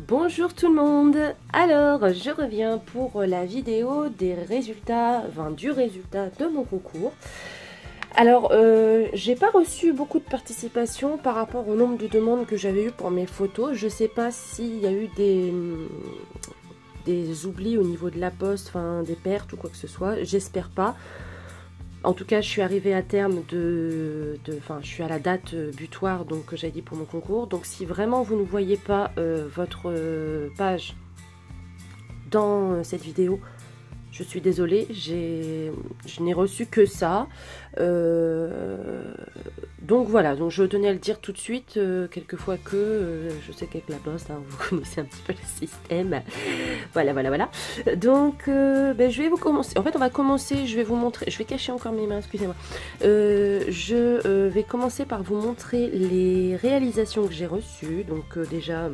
Bonjour tout le monde. Alors je reviens pour la vidéo des résultats, du résultat de mon concours. Alors j'ai pas reçu beaucoup de participation par rapport au nombre de demandes que j'avais eu pour mes photos. Je sais pas s'il y a eu des oublis au niveau de la poste, des pertes ou quoi que ce soit, j'espère pas. En tout cas, je suis arrivée à terme je suis à la date butoir donc que j'ai dit pour mon concours. Donc si vraiment vous ne voyez pas votre page dans cette vidéo, je suis désolée, je n'ai reçu que ça. Donc voilà, donc je tenais à le dire tout de suite, quelquefois je sais qu'avec la poste, vous connaissez un petit peu le système. Voilà. Donc je vais vous commencer. En fait, on va commencer, je vais vous montrer, je vais cacher encore mes mains, excusez-moi. Je vais commencer par vous montrer les réalisations que j'ai reçues. Donc déjà,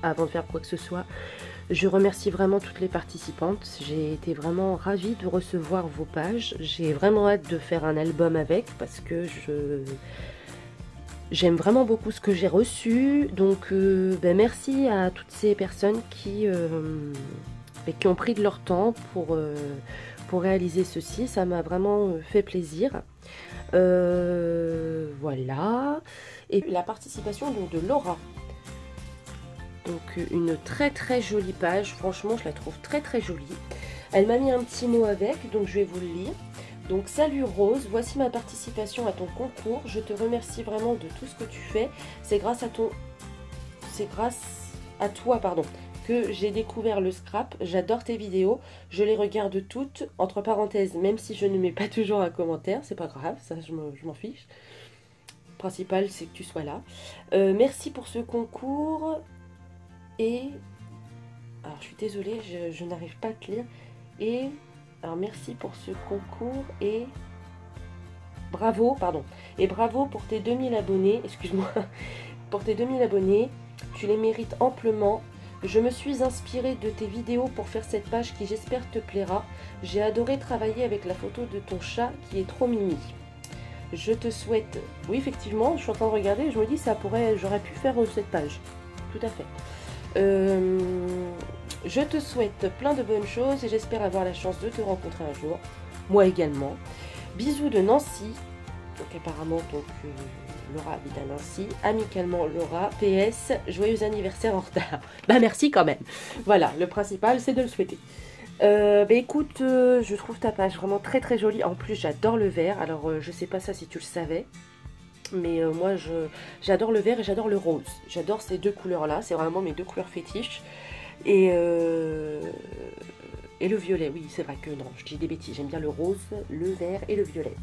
avant de faire quoi que ce soit, je remercie vraiment toutes les participantes. J'ai été vraiment ravie de recevoir vos pages. J'ai vraiment hâte de faire un album avec parce que j'aime vraiment beaucoup ce que j'ai reçu. Donc merci à toutes ces personnes qui ont pris de leur temps pour réaliser ceci. Ça m'a vraiment fait plaisir. Voilà. Et la participation donc, de Laura. Donc une très jolie page, franchement je la trouve très jolie. Elle m'a mis un petit mot avec, donc je vais vous le lire. Donc salut Rose, voici ma participation à ton concours. Je te remercie vraiment de tout ce que tu fais. C'est grâce à toi que j'ai découvert le scrap. J'adore tes vidéos, je les regarde toutes, entre parenthèses, même si je ne mets pas toujours un commentaire, c'est pas grave, ça je m'en fiche. Le principal c'est que tu sois là. Merci pour ce concours. Et, alors je suis désolée, je n'arrive pas à te lire. Et, alors merci pour ce concours et bravo, et bravo pour tes 2000 abonnés, excuse-moi, pour tes 2000 abonnés, tu les mérites amplement. Je me suis inspirée de tes vidéos pour faire cette page qui j'espère te plaira. J'ai adoré travailler avec la photo de ton chat qui est trop mimi. Je te souhaite, oui effectivement, je suis en train de regarder et je me dis j'aurais pu faire cette page, tout à fait. Je te souhaite plein de bonnes choses et j'espère avoir la chance de te rencontrer un jour. Moi également. Bisous de Nancy. Donc apparemment Laura habite à Nancy. Amicalement Laura. PS, joyeux anniversaire en retard. Merci quand même. Voilà, le principal c'est de le souhaiter. Écoute, je trouve ta page vraiment très jolie. En plus j'adore le vert. Alors je sais pas ça si tu le savais. Mais moi j'adore le vert et j'adore le rose. J'adore ces deux couleurs là, c'est vraiment mes deux couleurs fétiches. Et le violet, oui c'est vrai que non, je dis des bêtises, j'aime bien le rose, le vert et le violet.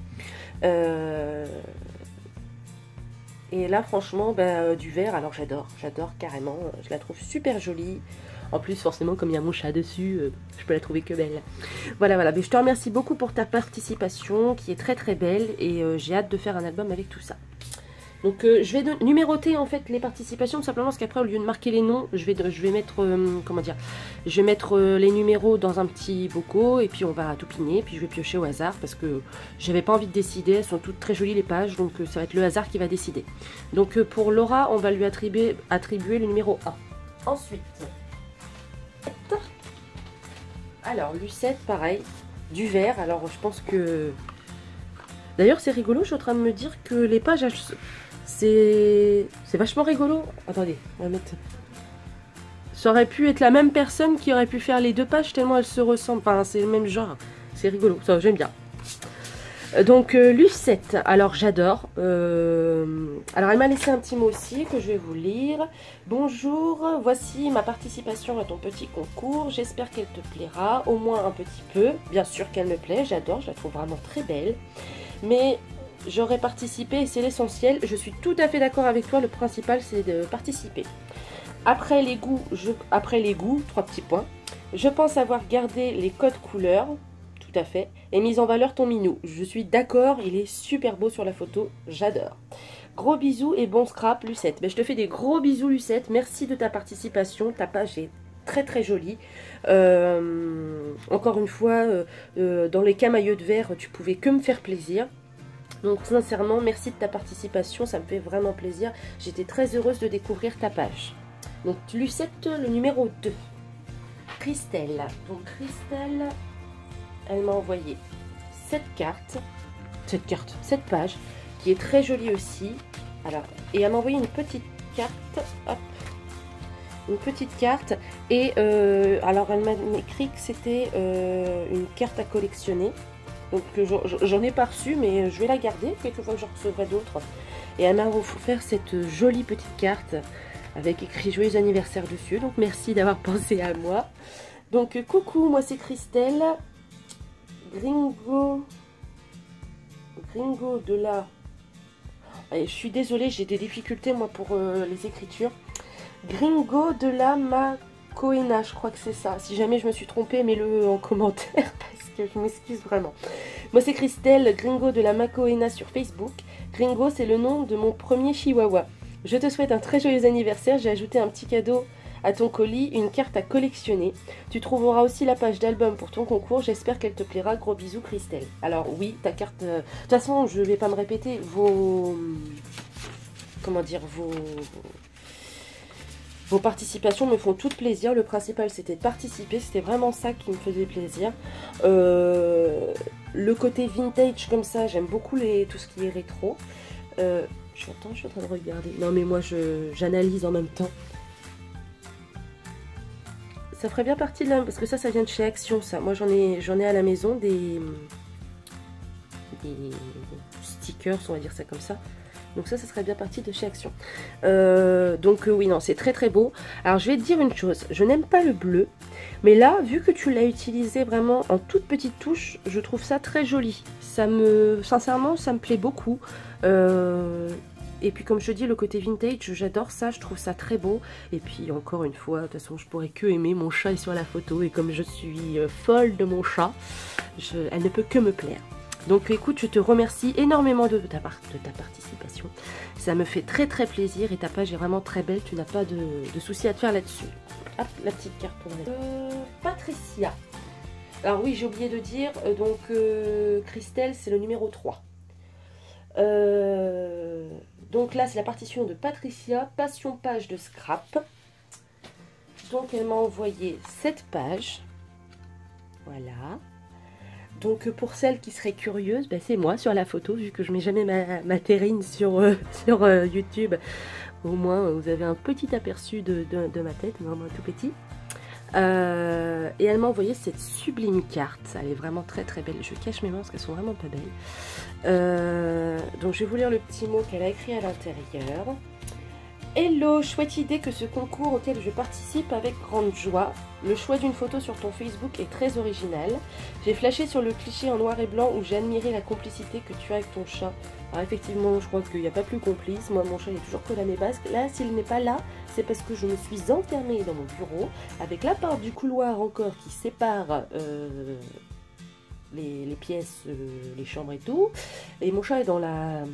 Et là franchement du vert, alors j'adore carrément, je la trouve super jolie. En plus forcément comme il y a mon chat dessus, je peux la trouver que belle. Voilà, mais je te remercie beaucoup pour ta participation qui est très belle et j'ai hâte de faire un album avec tout ça. Donc je vais numéroter en fait les participations tout simplement parce qu'après au lieu de marquer les noms, je vais mettre je vais mettre les numéros dans un petit bocaux et puis on va tout piner, puis je vais piocher au hasard parce que j'avais pas envie de décider, elles sont toutes très jolies les pages, donc ça va être le hasard qui va décider. Donc pour Laura, on va lui attribuer le numéro 1. Ensuite, alors Lucette pareil, du vert, alors je pense que... D'ailleurs c'est rigolo, je suis en train de me dire que les pages, c'est vachement rigolo. Attendez, on va mettre... Ça aurait pu être la même personne qui aurait pu faire les deux pages tellement elles se ressemblent, c'est le même genre, c'est rigolo, ça j'aime bien. Donc Lucette, alors j'adore. Alors elle m'a laissé un petit mot aussi que je vais vous lire. Bonjour, voici ma participation à ton petit concours. J'espère qu'elle te plaira, au moins un petit peu. Bien sûr qu'elle me plaît, j'adore, je la trouve vraiment très belle. Mais j'aurais participé et c'est l'essentiel. Je suis tout à fait d'accord avec toi, le principal c'est de participer. Après les goûts, 3 petits points. Je pense avoir gardé les codes couleurs. Tout à fait, et mise en valeur ton minou. Je suis d'accord, il est super beau sur la photo, j'adore. Gros bisous et bon scrap Lucette. Je te fais des gros bisous Lucette, merci de ta participation, ta page est très jolie. Encore une fois, dans les camailleux de verre, tu pouvais que me faire plaisir. Donc sincèrement, merci de ta participation, ça me fait vraiment plaisir. J'étais très heureuse de découvrir ta page. Donc Lucette, le numéro 2. Christelle. Donc Christelle, elle m'a envoyé cette page, qui est très jolie aussi. Alors, et elle m'a envoyé une petite carte. Hop. Une petite carte. Et alors, elle m'a écrit que c'était une carte à collectionner. Donc, j'en ai pas reçu, mais je vais la garder. Quelquefois que j'en recevrai d'autres. Et elle m'a offert cette jolie petite carte avec écrit joyeux anniversaire dessus. Donc, merci d'avoir pensé à moi. Donc, coucou, moi c'est Christelle. Gringo de la... Allez, je suis désolée, j'ai des difficultés moi pour les écritures. Gringo de la Macoena, je crois que c'est ça. Si jamais je me suis trompée, mets-le en commentaire parce que je m'excuse vraiment. Moi c'est Christelle, Gringo de la Macoena sur Facebook. Gringo, c'est le nom de mon premier chihuahua. Je te souhaite un très joyeux anniversaire. J'ai ajouté un petit cadeau à ton colis, une carte à collectionner. Tu trouveras aussi la page d'album pour ton concours. J'espère qu'elle te plaira. Gros bisous, Christelle. Alors oui, ta carte... de toute façon, je ne vais pas me répéter. Comment dire, vos participations me font toutes plaisir. Le principal, c'était de participer. C'était vraiment ça qui me faisait plaisir. Le côté vintage comme ça, j'aime beaucoup tout ce qui est rétro. Je suis en train de regarder. Non, mais moi, j'analyse en même temps. Ça ferait bien partie de la... Parce que ça vient de chez Action, ça. Moi, j'en ai à la maison des stickers, on va dire ça comme ça. Donc ça serait bien parti de chez Action. Oui, non, c'est très très beau. Alors, je vais te dire une chose. Je n'aime pas le bleu. Mais là, vu que tu l'as utilisé vraiment en toute petite touche, je trouve ça très joli. Sincèrement, ça me plaît beaucoup. Et puis comme je te dis, le côté vintage, j'adore ça, je trouve ça très beau. Et puis encore une fois, de toute façon, je pourrais que aimer, mon chat est sur la photo. Et comme je suis folle de mon chat, elle ne peut que me plaire. Donc écoute, je te remercie énormément de ta participation. Ça me fait très très plaisir et ta page est vraiment très belle, tu n'as pas de soucis à te faire là-dessus. Hop, la petite carte pour Patricia. Alors oui, j'ai oublié de dire, Christelle, c'est le numéro 3. Donc là, c'est la partition de Patricia, passion page de scrap. Donc elle m'a envoyé cette page. Voilà. Donc pour celles qui seraient curieuses, c'est moi sur la photo, vu que je mets jamais ma terrine sur YouTube. Au moins, vous avez un petit aperçu de ma tête, vraiment tout petit. Et elle m'a envoyé cette sublime carte. Elle est vraiment très très belle. Je cache mes mains parce qu'elles sont vraiment pas belles. Donc je vais vous lire le petit mot qu'elle a écrit à l'intérieur. Hello, chouette idée que ce concours auquel je participe avec grande joie. Le choix d'une photo sur ton Facebook est très original. J'ai flashé sur le cliché en noir et blanc où j'ai admiré la complicité que tu as avec ton chat. Alors effectivement, je crois qu'il n'y a pas plus complice. Moi, mon chat est toujours collé à mes basques. Là, s'il n'est pas là, c'est parce que je me suis enfermée dans mon bureau avec la part du couloir encore qui sépare les pièces, les chambres et tout. Et mon chat est dans la...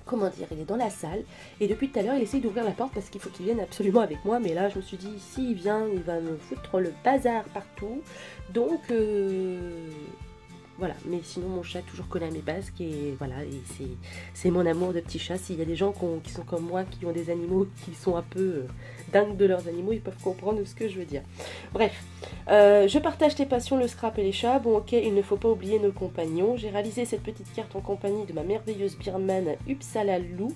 Comment dire, il est dans la salle et depuis tout à l'heure il essaye d'ouvrir la porte parce qu'il faut qu'il vienne absolument avec moi, mais là je me suis dit s'il vient il va me foutre le bazar partout, donc voilà. Mais sinon mon chat est toujours collé à mes basques et voilà, et c'est mon amour de petit chat. S'il y a des gens qui sont comme moi, qui ont des animaux qui sont un peu dingues de leurs animaux, ils peuvent comprendre ce que je veux dire. Bref, je partage tes passions, le scrap et les chats. Bon ok, il ne faut pas oublier nos compagnons. J'ai réalisé cette petite carte en compagnie de ma merveilleuse birmane Upsalalou.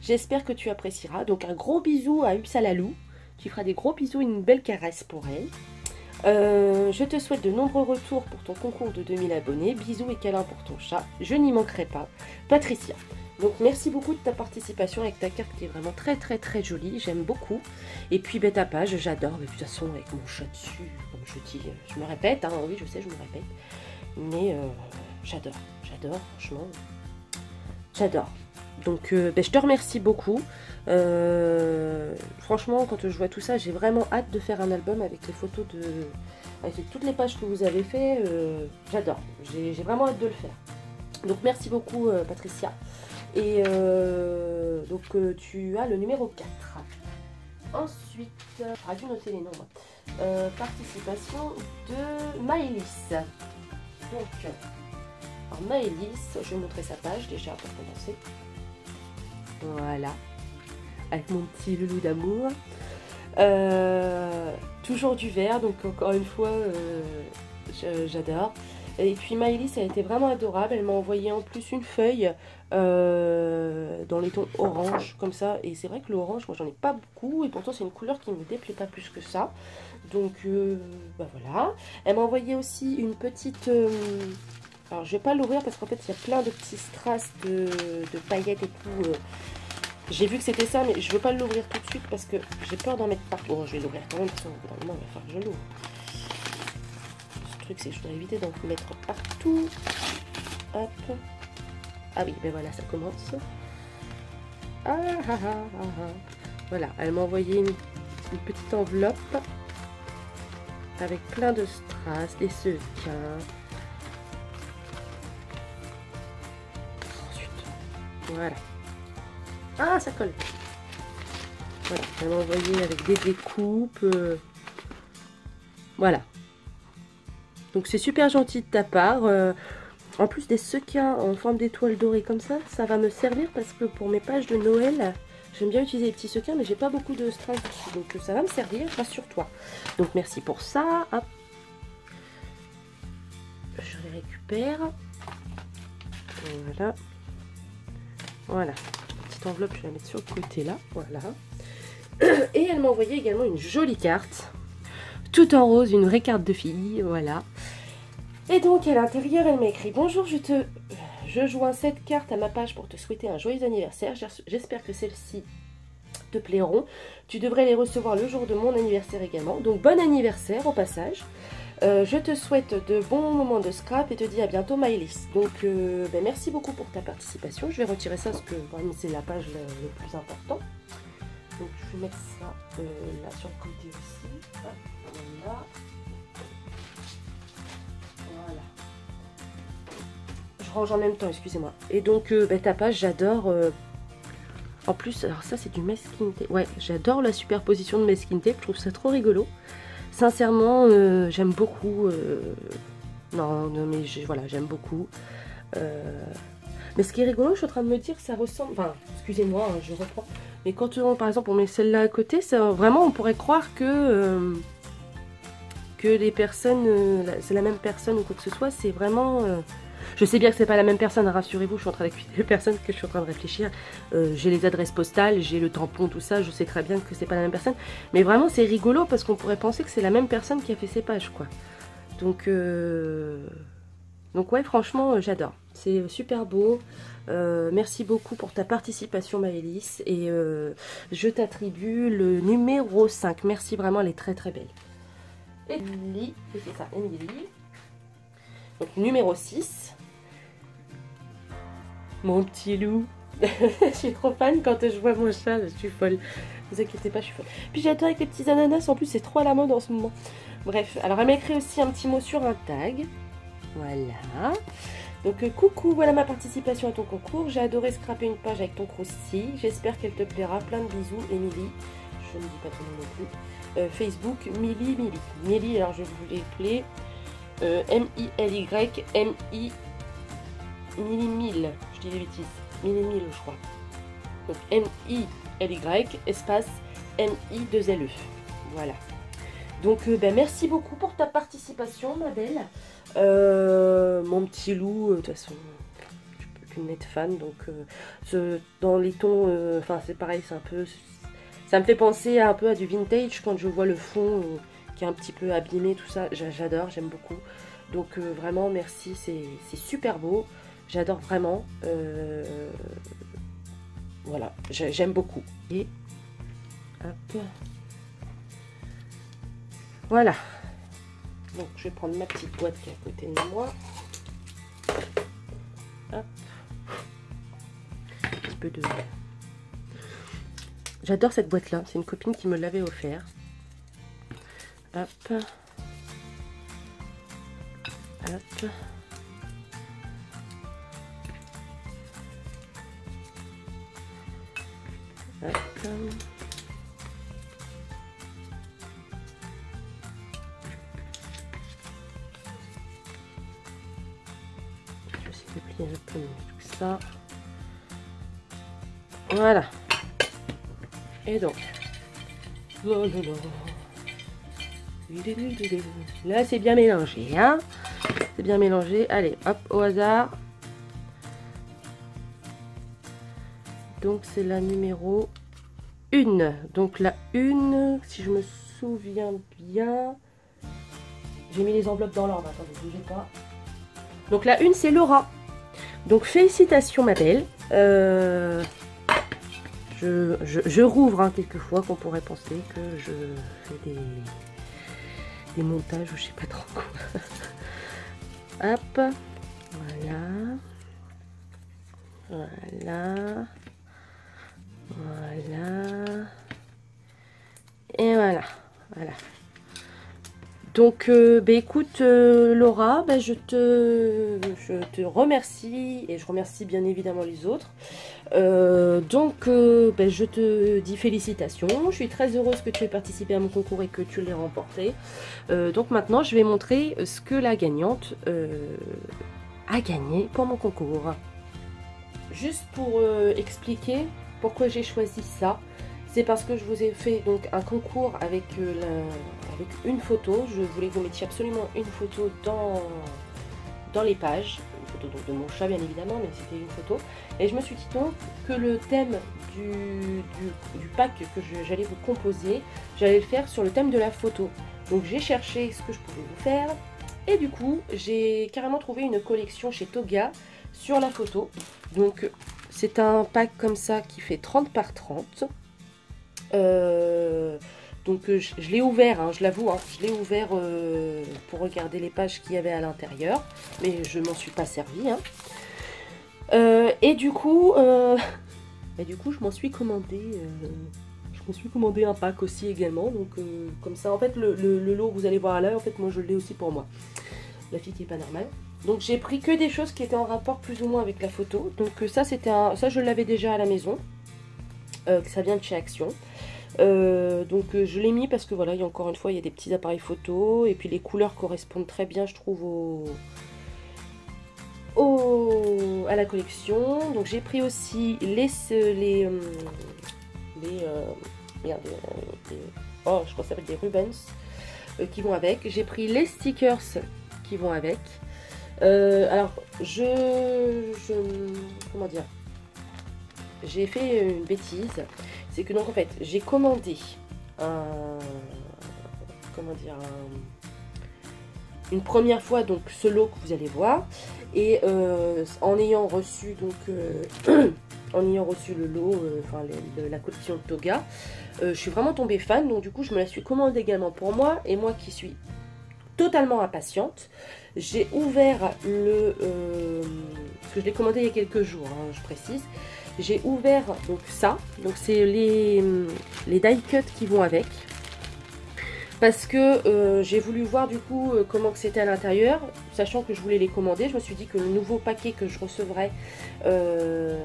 J'espère que tu apprécieras. Donc un gros bisou à Upsalalou. Tu feras des gros bisous et une belle caresse pour elle. Je te souhaite de nombreux retours pour ton concours de 2000 abonnés. Bisous et câlins pour ton chat. Je n'y manquerai pas. Patricia. Donc merci beaucoup de ta participation avec ta carte qui est vraiment très très très jolie. J'aime beaucoup. Et puis ta page, j'adore. De toute façon avec mon chat dessus, comme je dis, je me répète. Hein, oui, je sais, je me répète. Mais j'adore. J'adore, franchement. J'adore. Donc je te remercie beaucoup. Franchement, quand je vois tout ça, j'ai vraiment hâte de faire un album avec les photos avec toutes les pages que vous avez fait. J'adore. J'ai vraiment hâte de le faire. Donc merci beaucoup Patricia. Et tu as le numéro 4. Ensuite, j'aurais dû noter les noms. Participation de Maëlys. Donc, alors Maëlys, je vais montrer sa page déjà pour commencer. Voilà, avec mon petit loulou d'amour. Toujours du vert, donc encore une fois, j'adore. Et puis Maëlys, elle était vraiment adorable. Elle m'a envoyé en plus une feuille dans les tons orange, comme ça. Et c'est vrai que l'orange, moi j'en ai pas beaucoup. Et pourtant, c'est une couleur qui ne me déplaît pas plus que ça. Donc, bah voilà. Elle m'a envoyé aussi une petite... alors, je vais pas l'ouvrir parce qu'en fait, il y a plein de petits strass de paillettes et tout. J'ai vu que c'était ça, mais je veux pas l'ouvrir tout de suite parce que j'ai peur d'en mettre partout. Bon, je vais l'ouvrir quand même, parce qu'au bout d'un moment, il va falloir que je l'ouvre. Le truc, c'est que je dois éviter d'en mettre partout. Hop. Ah oui, ben voilà, ça commence. Voilà, elle m'a envoyé une petite enveloppe avec plein de strass, des sequins. Ensuite, voilà. Ah, ça colle. Voilà, elle m'a envoyé avec des découpes. Voilà. Donc c'est super gentil de ta part. En plus des sequins en forme d'étoile dorée comme ça va me servir parce que pour mes pages de Noël, j'aime bien utiliser les petits sequins, mais j'ai pas beaucoup de strass dessus. Donc ça va me servir, rassure-toi. Donc merci pour ça. Hop. Je les récupère. Voilà. Voilà. Enveloppe, je vais la mettre sur le côté là, voilà. Et elle m'a envoyé également une jolie carte, tout en rose, une vraie carte de fille, voilà. Et donc à l'intérieur, elle m'a écrit: bonjour, je joins cette carte à ma page pour te souhaiter un joyeux anniversaire. J'espère que celles-ci te plairont. Tu devrais les recevoir le jour de mon anniversaire également. Donc bon anniversaire au passage. Je te souhaite de bons moments de scrap et te dis à bientôt Maëlys. Donc ben, merci beaucoup pour ta participation. Je vais retirer ça parce que c'est la page le plus important. Donc je vais mettre ça là sur le côté aussi. Hop, voilà. Voilà. Je range en même temps, excusez-moi. Et donc ben, ta page, j'adore. En plus, alors ça c'est du masking tape. Ouais, j'adore la superposition de masking tape. Je trouve ça trop rigolo. Sincèrement, j'aime beaucoup. Non, mais voilà, j'aime beaucoup. Mais ce qui est rigolo, je suis en train de me dire, ça ressemble. Enfin, excusez-moi, hein, je reprends. Mais quand par exemple on met celle-là à côté, vraiment on pourrait croire que les personnes, c'est la même personne ou quoi que ce soit. C'est vraiment. Je sais bien que c'est pas la même personne, rassurez-vous, je suis en train d'accuser les personnes que je suis en train de réfléchir. J'ai les adresses postales, j'ai le tampon, tout ça, je sais très bien que c'est pas la même personne. Mais vraiment, c'est rigolo parce qu'on pourrait penser que c'est la même personne qui a fait ces pages, quoi. Donc ouais, franchement, j'adore. C'est super beau. Merci beaucoup pour ta participation, Maëlys. Et je t'attribue le numéro 5. Merci vraiment, elle est très très belle. Émilie, c'est ça, Émilie. Donc numéro 6. Mon petit loup. Je suis trop fan quand je vois mon chat, je suis folle. Ne vous inquiétez pas, je suis folle. Puis j'adore avec les petits ananas, en plus c'est trop à la mode en ce moment. Bref, alors elle m'a écrit aussi un petit mot sur un tag. Voilà. Donc coucou, voilà ma participation à ton concours. J'ai adoré scraper une page avec ton croustillant. J'espère qu'elle te plaira. Plein de bisous, Émilie. Je ne dis pas ton nom non plus. Facebook, Milly. Milly, alors je vais vous l'appeler M-I-L-Y, M-I Millimille, je dis des bêtises, Millimille je crois. Donc M-I-L-Y, espace M-I-2-L-E. Voilà. Donc ben, merci beaucoup pour ta participation, ma belle. Mon petit loup, de toute façon, je peux qu'une être fan. Donc dans les tons, enfin c'est pareil, c'est un peu. Ça me fait penser un peu à du vintage quand je vois le fond qui est un petit peu abîmé, tout ça. J'adore, j'aime beaucoup. Donc vraiment merci, c'est super beau. J'adore vraiment. Voilà, j'aime beaucoup. Et hop. Voilà. Donc je vais prendre ma petite boîte qui est à côté de moi. Hop. Un petit peu de... J'adore cette boîte là, c'est une copine qui me l'avait offert. Hop. Hop. Hop. Je vais essayer de plier un peu tout ça. Voilà. Et donc, Oh là là. Là, c'est bien mélangé, hein. C'est bien mélangé. Allez, hop, au hasard. Donc, c'est la numéro 1. Donc, la 1, si je me souviens bien... J'ai mis les enveloppes dans l'ordre. Attendez, bougez pas. Donc, la 1, c'est Laura. Donc, félicitations, ma belle. Je rouvre hein, quelquefois qu'on pourrait penser que je fais des montages ou je sais pas trop quoi. Hop, voilà, voilà, voilà, et voilà, voilà. Donc, écoute, Laura, je te remercie et je remercie bien évidemment les autres. Je te dis félicitations. Je suis très heureuse que tu aies participé à mon concours et que tu l'aies remporté. Donc maintenant, je vais montrer ce que la gagnante a gagné pour mon concours. Juste pour expliquer pourquoi j'ai choisi ça. C'est parce que je vous ai fait donc un concours avec une photo. Je voulais que vous mettiez absolument une photo dans les pages. Une photo donc de mon chat bien évidemment, mais c'était une photo. Et je me suis dit donc que le thème du pack que j'allais vous composer, j'allais le faire sur le thème de la photo. Donc j'ai cherché ce que je pouvais vous faire. Et du coup, j'ai carrément trouvé une collection chez Toga sur la photo. Donc c'est un pack comme ça qui fait 30 par 30. Je l'ai ouvert, hein, je l'avoue, hein, je l'ai ouvert pour regarder les pages qu'il y avait à l'intérieur, mais je m'en suis pas servi. Hein. Et du coup, je m'en suis commandé, un pack aussi également. Donc comme ça, en fait, le lot que vous allez voir là, en fait, moi je l'ai aussi pour moi. La fille qui est pas normale. Donc j'ai pris que des choses qui étaient en rapport plus ou moins avec la photo. Donc ça je l'avais déjà à la maison. Ça vient de chez Action. Je l'ai mis parce que voilà, encore une fois, il y a des petits appareils photo et puis les couleurs correspondent très bien, je trouve, à la collection. Donc j'ai pris aussi je crois que ça s'appelle des Rubens qui vont avec. J'ai pris les stickers qui vont avec. Comment dire, j'ai fait une bêtise. C'est que donc en fait j'ai commandé une première fois donc ce lot que vous allez voir et en ayant reçu le lot, la collection de Toga, je suis vraiment tombée fan, donc du coup je me la suis commandée également pour moi, et moi qui suis totalement impatiente, j'ai ouvert parce que je l'ai commandé il y a quelques jours, hein, je précise. J'ai ouvert donc ça, donc c'est les die cuts qui vont avec, parce que j'ai voulu voir du coup comment que c'était à l'intérieur, sachant que je voulais les commander. Je me suis dit que le nouveau paquet que je recevrais, en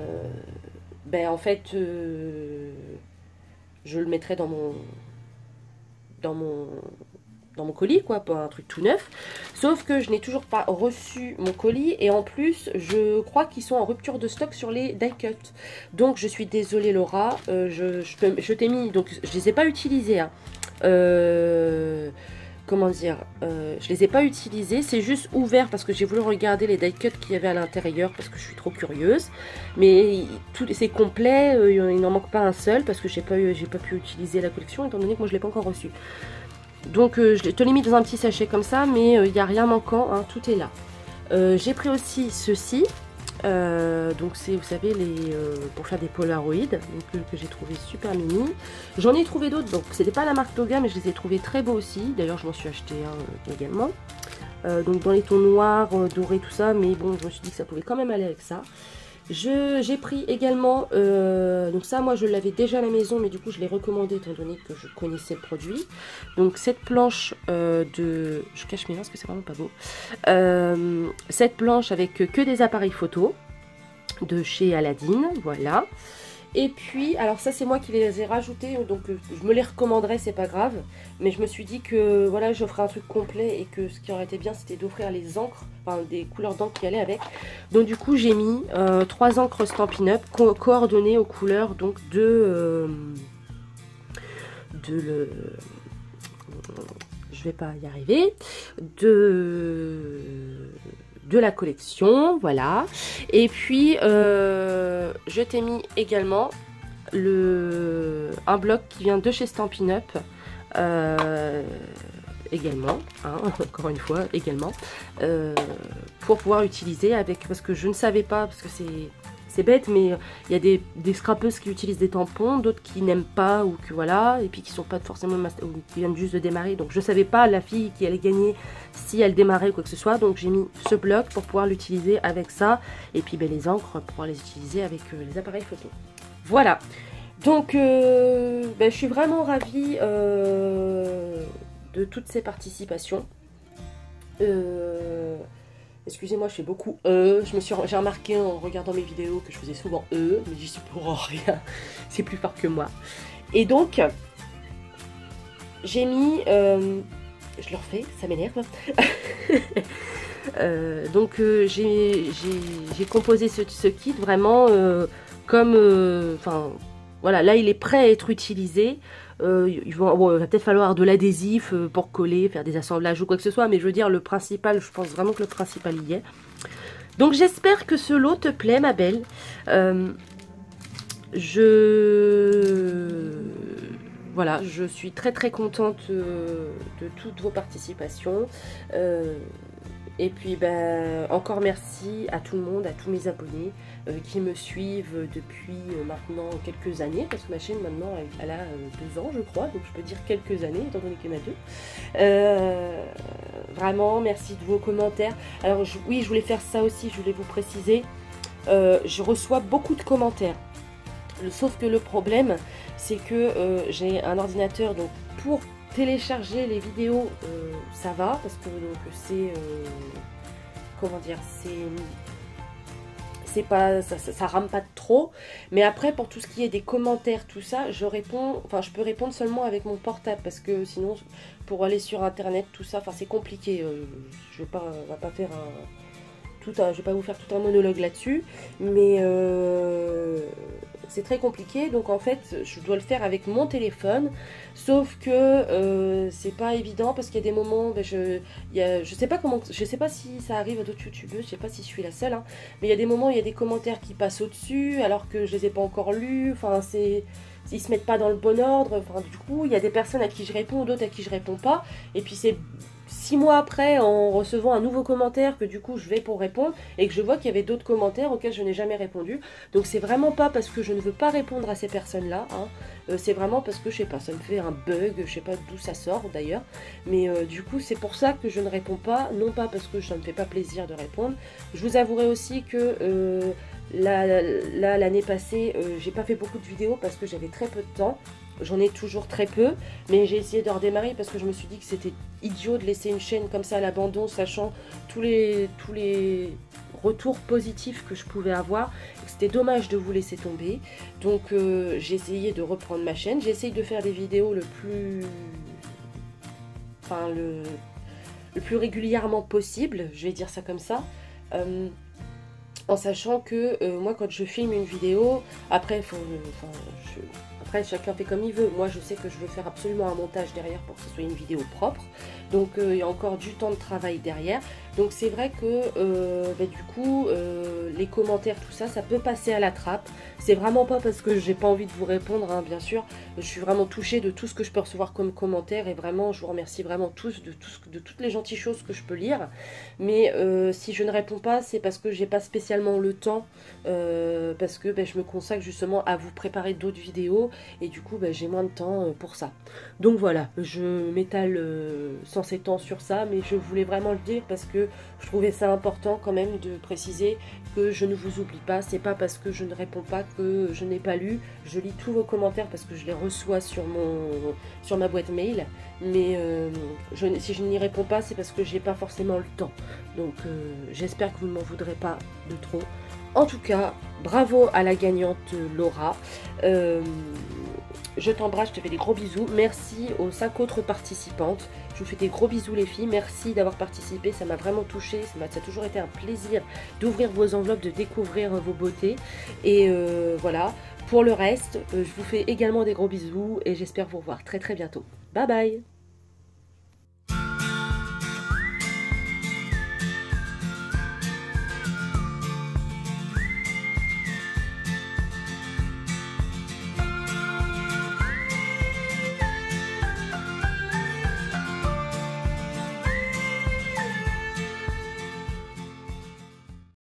fait, je le mettrais dans mon colis, quoi, pour un truc tout neuf. Sauf que je n'ai toujours pas reçu mon colis, et en plus je crois qu'ils sont en rupture de stock sur les die cuts. Donc je suis désolée Laura, je t'ai mis, donc je les ai pas utilisés, hein. Comment dire, je les ai pas utilisés, c'est juste ouvert parce que j'ai voulu regarder les die cuts qu'il y avait à l'intérieur parce que je suis trop curieuse. Mais c'est complet, il n'en manque pas un seul parce que j'ai pas pu utiliser la collection étant donné que moi je l'ai pas encore reçu. Donc je te l'ai mis dans un petit sachet comme ça, mais il n'y a rien manquant, hein, tout est là. J'ai pris aussi ceci, donc c'est, vous savez, pour faire des polaroids, donc, que j'ai trouvé super mini. J'en ai trouvé d'autres, donc c'était pas la marque Toga, mais je les ai trouvés très beaux aussi. D'ailleurs je m'en suis acheté un également. Donc dans les tons noirs, dorés, tout ça, mais bon, je me suis dit que ça pouvait quand même aller avec ça. J'ai pris également, donc ça moi je l'avais déjà à la maison, mais du coup je l'ai recommandé étant donné que je connaissais le produit. Donc cette planche je cache mes mains parce que c'est vraiment pas beau. Cette planche avec que des appareils photo de chez Aladdin, voilà. Et puis, alors ça c'est moi qui les ai rajoutés, donc je me les recommanderais, c'est pas grave. Mais je me suis dit que voilà, j'offrais un truc complet et que ce qui aurait été bien c'était d'offrir les encres, enfin des couleurs d'encre qui allaient avec. Donc du coup j'ai mis 3 encres Stampin' Up coordonnées aux couleurs donc de je vais pas y arriver, de la collection, voilà. Et puis je t'ai mis également un bloc qui vient de chez Stampin' Up, également, hein, encore une fois, également, pour pouvoir utiliser avec, parce que je ne savais pas, parce que c'est bête, mais il y a des scrapeuses qui utilisent des tampons, d'autres qui n'aiment pas, ou que voilà, et puis qui sont pas forcément ou qui viennent juste de démarrer. Donc je savais pas la fille qui allait gagner si elle démarrait ou quoi que ce soit. Donc j'ai mis ce bloc pour pouvoir l'utiliser avec ça, et puis ben, les encres pour pouvoir les utiliser avec les appareils photo. Voilà. Donc ben, je suis vraiment ravie de toutes ces participations. Excusez-moi, je fais beaucoup j'ai remarqué en regardant mes vidéos que je faisais souvent mais j'y suis pour rien. C'est plus fort que moi. Et donc, j'ai mis... je le refais, ça m'énerve. Donc, j'ai composé ce kit vraiment comme... Enfin, voilà, là, il est prêt à être il va peut-être falloir de l'adhésif pour coller, faire des assemblages ou quoi que ce soit, mais je veux dire, le principal, je pense vraiment que le principal y est. Donc j'espère que ce lot te plaît, ma belle. Voilà, je suis très très contente de toutes vos participations. Et puis ben, encore merci à tout le monde, à tous mes abonnés qui me suivent depuis maintenant quelques années, parce que ma chaîne maintenant elle a 2 ans je crois, donc je peux dire quelques années étant donné qu'il y en a 2. Vraiment merci de vos commentaires. Alors oui, je voulais faire ça aussi, je voulais vous préciser, je reçois beaucoup de commentaires, sauf que le problème c'est que j'ai un ordinateur, donc pour télécharger les vidéos ça va, parce que c'est comment dire, c'est pas ça rame pas trop, mais après pour tout ce qui est des commentaires, tout ça, je peux répondre seulement avec mon portable, parce que sinon pour aller sur internet tout ça, enfin c'est compliqué. Je vais pas faire je vais pas vous faire tout un monologue là-dessus, mais c'est très compliqué. Donc en fait je dois le faire avec mon téléphone, sauf que c'est pas évident, parce qu'il y a des moments, ben, je sais pas si ça arrive à d'autres youtubeuses, je sais pas si je suis la seule, hein, mais il y a des moments où il y a des commentaires qui passent au-dessus alors que je les ai pas encore lus, enfin ils se mettent pas dans le bon ordre, enfin du coup il y a des personnes à qui je réponds, d'autres à qui je réponds pas, et puis c'est 6 mois après, en recevant un nouveau commentaire, que du coup je vais pour répondre, et que je vois qu'il y avait d'autres commentaires auxquels je n'ai jamais répondu. Donc c'est vraiment pas parce que je ne veux pas répondre à ces personnes-là, hein. C'est vraiment parce que je sais pas, ça me fait un bug, je sais pas d'où ça sort d'ailleurs, mais du coup c'est pour ça que je ne réponds pas, non pas parce que ça me fait pas plaisir de répondre. Je vous avouerai aussi que l'année passée, j'ai pas fait beaucoup de vidéos parce que j'avais très peu de temps. J'en ai toujours très peu, mais j'ai essayé de redémarrer parce que je me suis dit que c'était idiot de laisser une chaîne comme ça à l'abandon, sachant tous les retours positifs que je pouvais avoir. C'était dommage de vous laisser tomber. Donc j'ai essayé de reprendre ma chaîne. J'essaye de faire des vidéos le plus régulièrement possible, je vais dire ça comme ça. En sachant que moi quand je filme une vidéo, après après chacun fait comme il veut. Moi je sais que je veux faire absolument un montage derrière pour que ce soit une vidéo propre, donc il y a encore du temps de travail derrière. Donc c'est vrai que du coup les commentaires, tout ça, ça peut passer à la trappe. C'est vraiment pas parce que j'ai pas envie de vous répondre, hein, bien sûr. Je suis vraiment touchée de tout ce que je peux recevoir comme commentaire, et vraiment je vous remercie vraiment tous de toutes les gentilles choses que je peux lire. Mais si je ne réponds pas, c'est parce que j'ai pas spécialement le temps, parce que je me consacre justement à vous préparer d'autres vidéos, et du coup j'ai moins de temps pour ça. Donc voilà, je m'étale sans s'étendre sur ça, mais je voulais vraiment le dire parce que je trouvais ça important quand même de préciser que je ne vous oublie pas. C'est pas parce que je ne réponds pas que je n'ai pas lu. Je lis tous vos commentaires parce que je les reçois sur ma boîte mail, mais si je n'y réponds pas, c'est parce que j'ai pas forcément le temps. Donc j'espère que vous ne m'en voudrez pas de trop. En tout cas, bravo à la gagnante Laura. Je t'embrasse, je te fais des gros bisous. Merci aux 5 autres participantes. Je vous fais des gros bisous les filles. Merci d'avoir participé, ça m'a vraiment touchée. Ça a toujours été un plaisir d'ouvrir vos enveloppes, de découvrir vos beautés. Et voilà, pour le reste, je vous fais également des gros bisous et j'espère vous revoir très très bientôt. Bye bye.